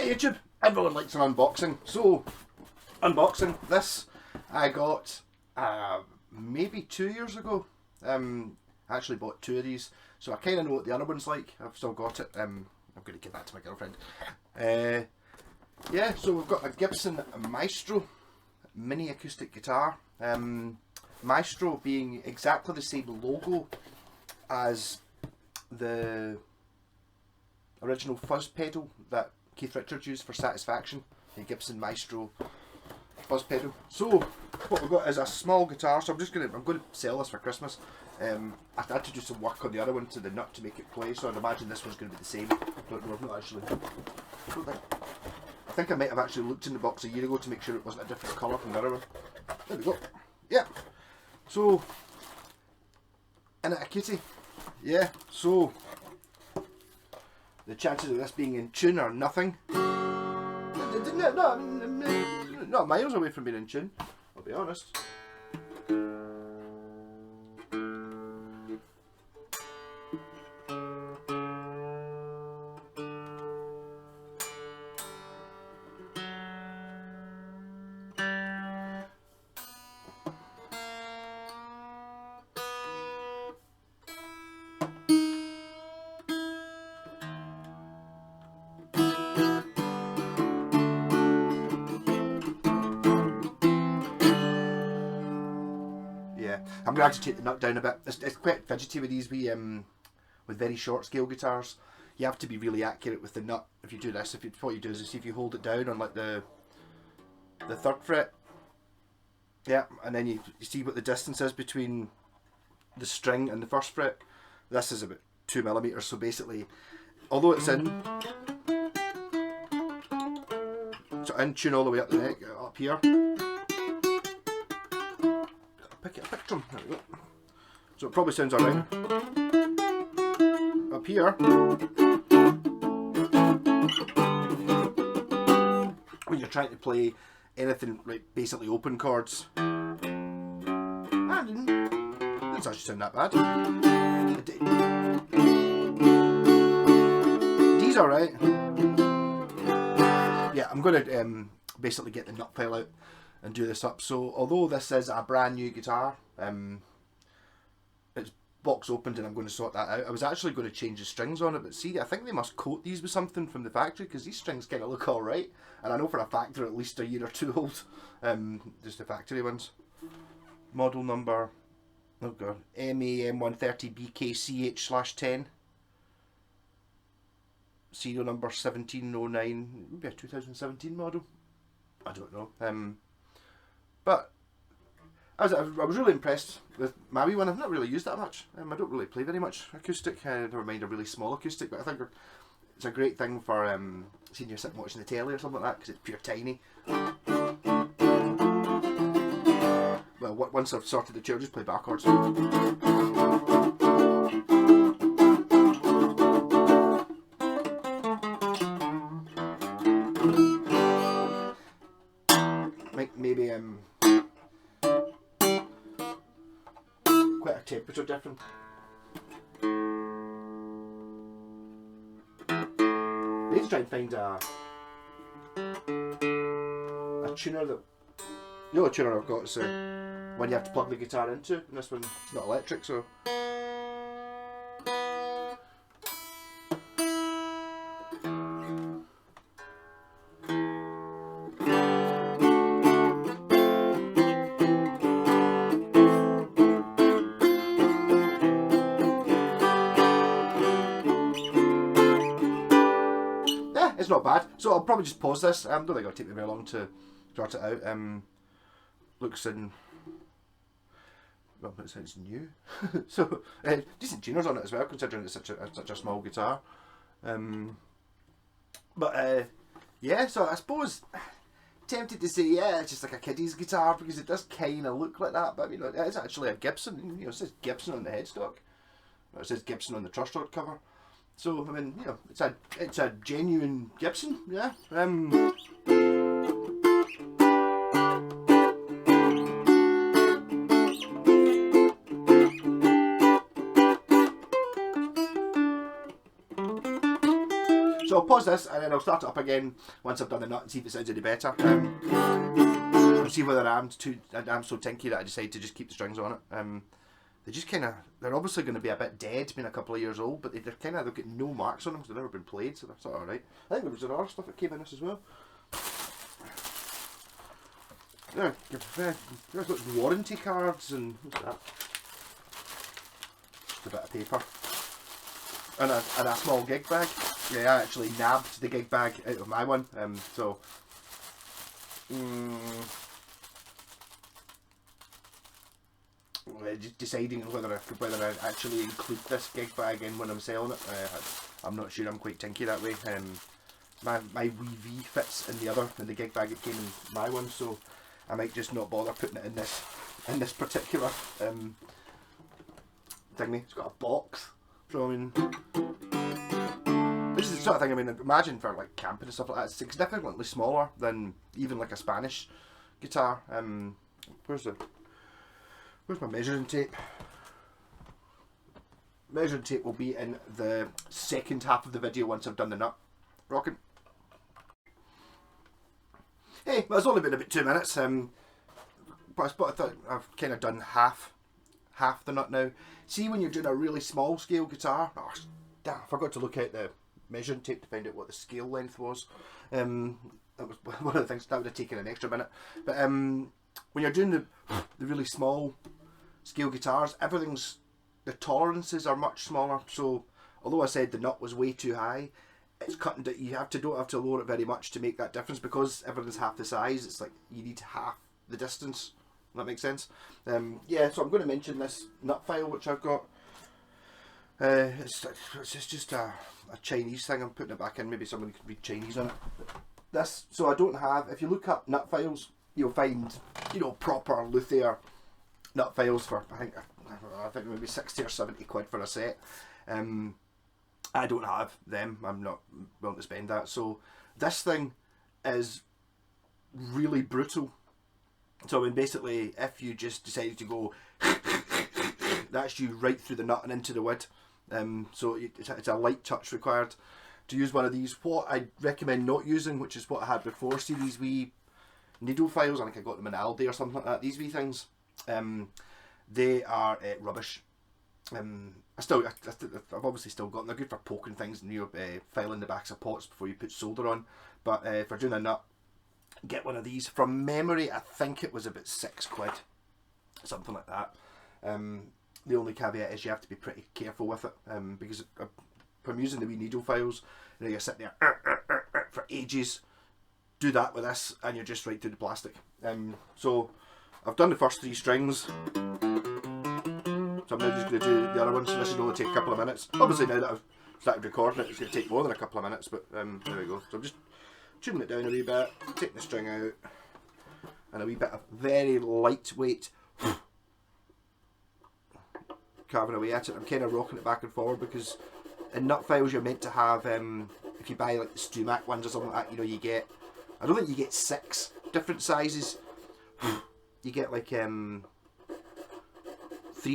Hey YouTube, everyone likes an unboxing, so unboxing this I got maybe 2 years ago. I actually bought 2 of these, so I kind of know what the other one's like. I've still got it. I'm going to give that to my girlfriend. Yeah, so we've got a Gibson Maestro mini acoustic guitar. Maestro being exactly the same logo as the original fuzz pedal that Keith Richards used for Satisfaction, the Gibson Maestro fuzz pedal. So what we've got is a small guitar. So I'm going to sell this for Christmas. I had to do some work on the other one to the nut to make it play, so I'd imagine this one's going to be the same. Don't know, I've not actually. I think I might have actually looked in the box a year ago to make sure it wasn't a different colour from the other one. There we go. Yeah. So, in it a kitty. Yeah. So, the chances of this being in tune are nothing. Not miles away from being in tune, I'll be honest. I'm going to have to take the nut down a bit. It's quite fidgety with these with very short scale guitars. You have to be really accurate with the nut if you do this. What you do is if you hold it down on like the 3rd fret, yeah, and then you see what the distance is between the string and the 1st fret. This is about 2mm. So basically, although it's in tune all the way up the neck, up here. Pick it a picture. There we go. So it probably sounds alright. Up here, when you're trying to play anything like basically open chords, and it doesn't actually sound that bad. D's alright. Yeah, I'm going to basically get the nut file out and do this up. So although this is a brand new guitar, it's box opened and I'm going to sort that out. I was actually going to change the strings on it, but see, I think they must coat these with something from the factory because these strings kind of look alright, and I know for a fact they're at least a year or 2 old, just the factory ones. Model number, oh god, MAM130BKCH/10, serial number 1709, maybe a 2017 model, I don't know. But I was really impressed with my wee one. I've not really used that much. I don't really play very much acoustic. Never mind a really small acoustic, but I think it's a great thing for seeing you sitting watching the telly or something like that because it's pure tiny. Well, once I've sorted the chair, just play bar chords. Maybe quite a temperature difference. I need to try and find a tuner that. The only tuner I've got is one you have to plug the guitar into, and this one's not electric, so. It's not bad, so I'll probably just pause this. I don't think it'll take me very long to sort it out. Looks in, well, it sounds new. So decent tuners on it as well, considering it's such a small guitar. Yeah, so I suppose tempted to say yeah, it's just like a kiddie's guitar because it does kind of look like that, but you know, it is actually a Gibson. You know, it says Gibson on the headstock. It says Gibson on the truss rod cover. So I mean, you know, it's a genuine Gibson, yeah. So I'll pause this and then I'll start it up again once I've done the nut and see if it sounds any better. I'll see whether I'm so tinky that I decide to just keep the strings on it. They just kind of, they're obviously going to be a bit dead, being a couple of years old, but they've got no marks on them because they've never been played, so that's alright. I think there was other stuff that came in this as well. Yeah, there's got warranty cards and what's that? Just a bit of paper. And a small gig bag. Yeah, I actually nabbed the gig bag out of my one. Just deciding whether I actually include this gig bag in when I'm selling it. I'm not sure. I'm quite tinky that way. My wee V fits in the gig bag that came in my one, so I might just not bother putting it in this particular thingy. It's got a box, so I mean, this is the sort of thing. I mean, imagine for like camping and stuff like that. It's significantly smaller than even like a Spanish guitar. Where's my measuring tape? Measuring tape will be in the second half of the video once I've done the nut rocking. Hey, well, it's only been about 2 minutes. But I thought I've kind of done half the nut now. See, when you're doing a really small scale guitar, oh, damn, I forgot to look at the measuring tape to find out what the scale length was. That was one of the things that would have taken an extra minute. But when you're doing the really small scale guitars, the tolerances are much smaller. So although I said the nut was way too high, it's cutting that you don't have to lower it very much to make that difference, because everything's half the size. It's like you need half the distance. That makes sense. Yeah, so I'm going to mention this nut file which I've got. It's just a Chinese thing. I'm putting it back in. Maybe someone can read Chinese on it. So I don't have. If you look up nut files, you'll find, you know, proper luthier nut files for I think maybe 60 or 70 quid for a set. I don't have them. I'm not willing to spend that. So this thing is really brutal. So I mean, basically, if you just decided to go, that's you right through the nut and into the wood. So it's a light touch required to use one of these. What I recommend not using, which is what I had before, see these wee needle files. I think I got them in Aldi or something like that. These wee things, they are rubbish. I've obviously still got them. They're good for poking things and filing the backs of pots before you put solder on. But for doing a nut, get one of these. From memory, I think it was about 6 quid, something like that. The only caveat is you have to be pretty careful with it, because if I'm using the wee needle files, you know, you're sitting there for ages. Do that with this, and you're just right through the plastic. So I've done the first 3 strings. So I'm now just going to do the other one, so this should only take a couple of minutes. Obviously now that I've started recording it, it's going to take more than a couple of minutes, but there we go. So I'm just tuning it down a wee bit, taking the string out, and a wee bit of very lightweight carving away at it. I'm kind of rocking it back and forward, because in nut files you're meant to have, if you buy like the Stumac ones or something like that, you know, you get, I don't think you get 6 different sizes. You get like 3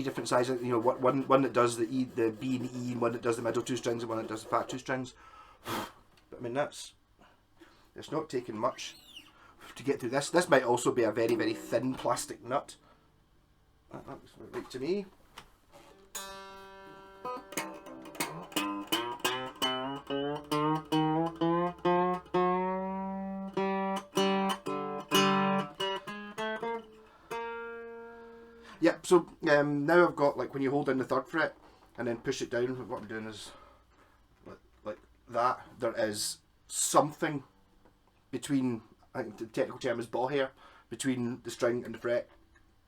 different sizes, you know, one that does the B and E, and one that does the middle 2 strings, and one that does the fat 2 strings. But I mean, it's not taking much to get through this. This might also be a very, very thin plastic nut. That looks right to me. Yep, so now I've got, like, when you hold down the 3rd fret and then push it down, what I'm doing is like that. There is something between, I think the technical term is bow hair, between the string and the fret.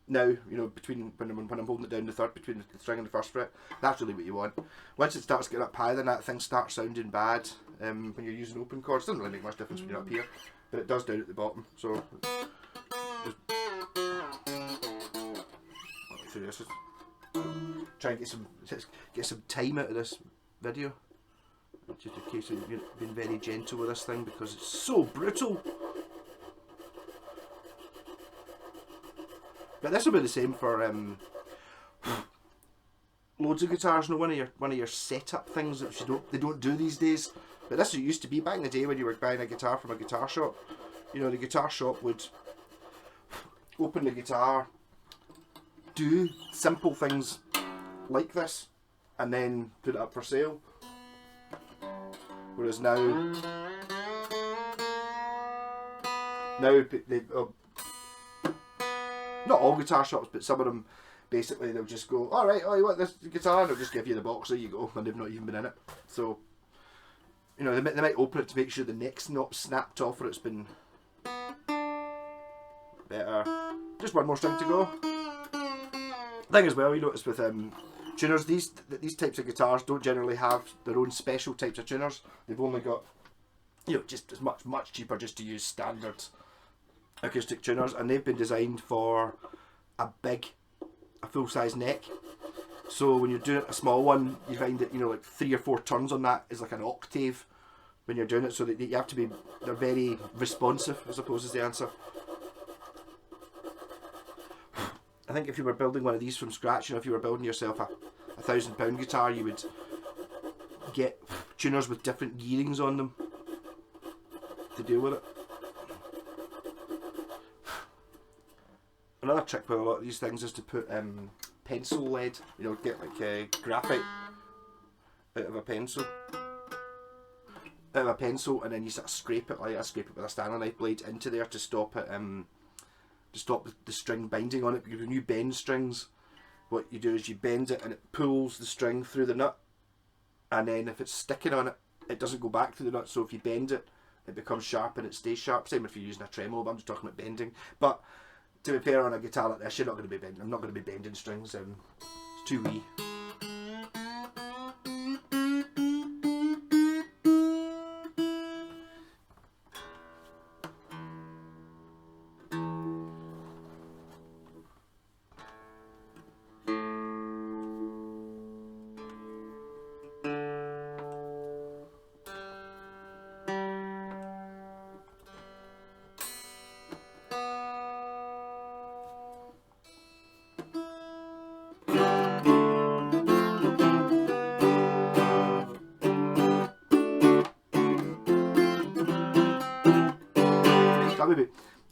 Now, you know, between when I'm holding it down the 3rd, between the string and the 1st fret. That's really what you want. Once it starts getting up high, then that thing starts sounding bad. When you're using open chords, it doesn't really make much difference when you're up here, but it does down at the bottom. So just through this, try and get some time out of this video, just in case you've been very gentle with this thing, because it's so brutal. But this will be the same for loads of guitars. No, one of your setup things that they don't do these days. But this used to be back in the day when you were buying a guitar from a guitar shop. You know, the guitar shop would open the guitar, do simple things like this, and then put it up for sale. Whereas now they, not all guitar shops, but some of them, basically they'll just go, alright, oh, you want this guitar? And they'll just give you the box, there you go, and they've not even been in it. So, you know, they might open it to make sure the neck's not snapped off or it's been better. Just one more string to go. Thing as well, you notice with tuners, these types of guitars don't generally have their own special types of tuners. They've only got, you know, just as much cheaper just to use standard acoustic tuners, and they've been designed for a full-size neck. So when you're doing a small one, you find that, you know, like 3 or 4 turns on that is like an octave when you're doing it, so that you have to be, they're very responsive, I suppose is the answer. I think if you were building one of these from scratch, you know, if you were building yourself a £1,000 guitar, you would get tuners with different gearings on them to deal with it. Another trick with a lot of these things is to put pencil lead, you know, get like graphite out of a pencil. And then you sort of scrape it with a Stanley knife blade into there to stop it, to stop the string binding on it. Because when you bend strings, what you do is you bend it and it pulls the string through the nut, and then if it's sticking on it, it doesn't go back through the nut. So if you bend it, it becomes sharp and it stays sharp. Same if you're using a tremolo, but I'm just talking about bending. But to be fair, on a guitar like this, you're not going to be bending. I'm not going to be bending strings, it's too wee.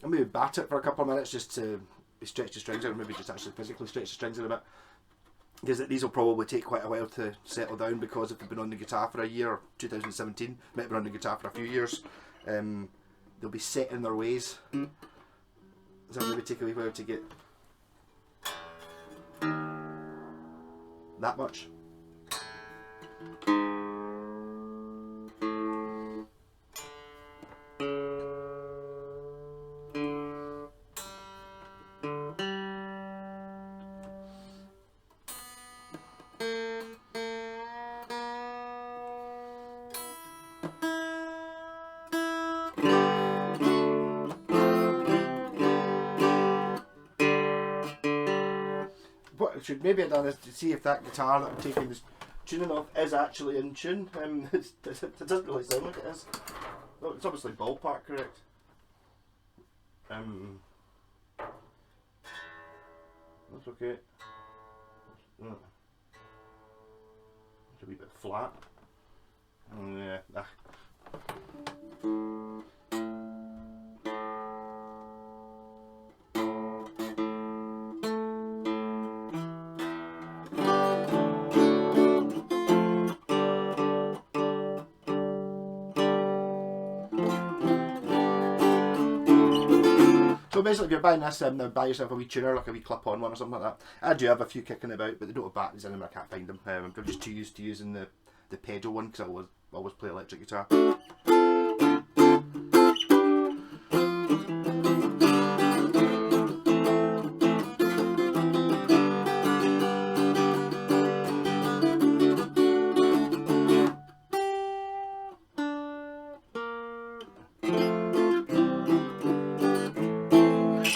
I'll maybe bat it for a couple of minutes just to stretch the strings out, or maybe just actually physically stretch the strings out a bit. Because these will probably take quite a while to settle down, because if they've been on the guitar for a year, or 2017, might have been on the guitar for a few years, they'll be set in their ways. So it'll maybe take a wee while to get that much. What I should maybe have done is to see if that guitar that I'm taking this tuning off is actually in tune. It doesn't really sound like it is. Well, it's obviously ballpark correct. That's okay. It's a wee bit flat. Yeah. So basically, if you're buying this, now buy yourself a wee tuner, like a wee clip-on one or something like that. I do have a few kicking about, but they don't have batteries in them. I can't find them. I'm just too used to using the pedal one, because I always play electric guitar.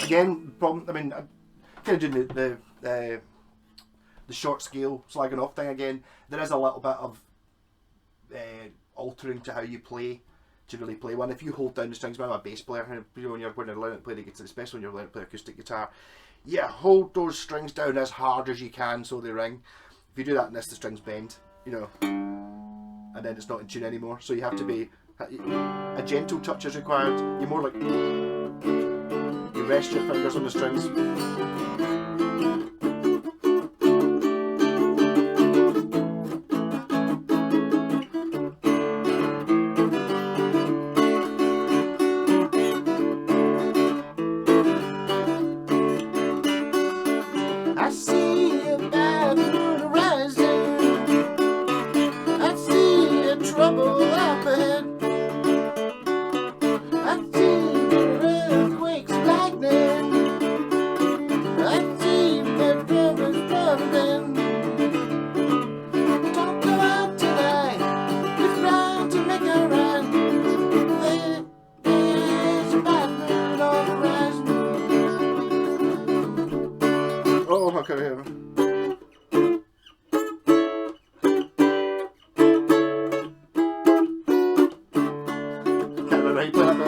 Again, problem. I mean, I'm kind of doing the short scale slagging off thing again. There is a little bit of altering to how you play to really play one. If you hold down the strings, I'm a bass player. You know, when you're learning to play the guitar, especially when you're learning to play acoustic guitar, yeah, hold those strings down as hard as you can so they ring. If you do that in this, the strings bend. You know. and then it's not in tune anymore. So you have to be, a gentle touch is required. You're more like, you rest your fingers on the strings. I see a bad moon rising, I see a trouble up ahead, I see earthquakes, lightning, I see the rivers rumbling. Don't go out tonight, it's bound to make a run. There's a bad moon on the horizon. Oh, how can I hear him? Can't remember how you play that now.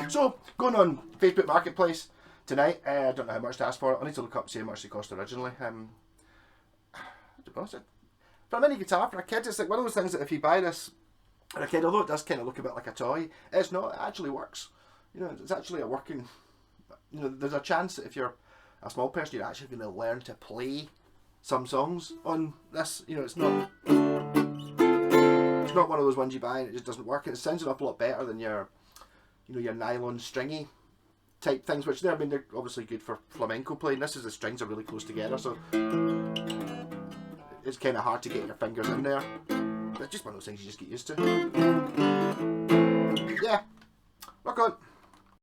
So, going on Facebook Marketplace tonight. I don't know how much to ask for it. I need to look up and see how much they cost originally. I don't know. For a mini guitar for a kid, it's like one of those things that if you buy this for a kid, although it does kind of look a bit like a toy, it's not. It actually works. You know, it's actually a working. You know, there's a chance that if you're a small person, you're actually going to learn to play some songs on this. You know, it's not. It's not one of those ones you buy and it just doesn't work. It sounds an awful lot better than your, you know, your nylon stringy type things, which I mean they're obviously good for flamenco playing. This is the strings are really close together, so it's kind of hard to get your fingers in there. But it's just one of those things you just get used to. Yeah, rock on.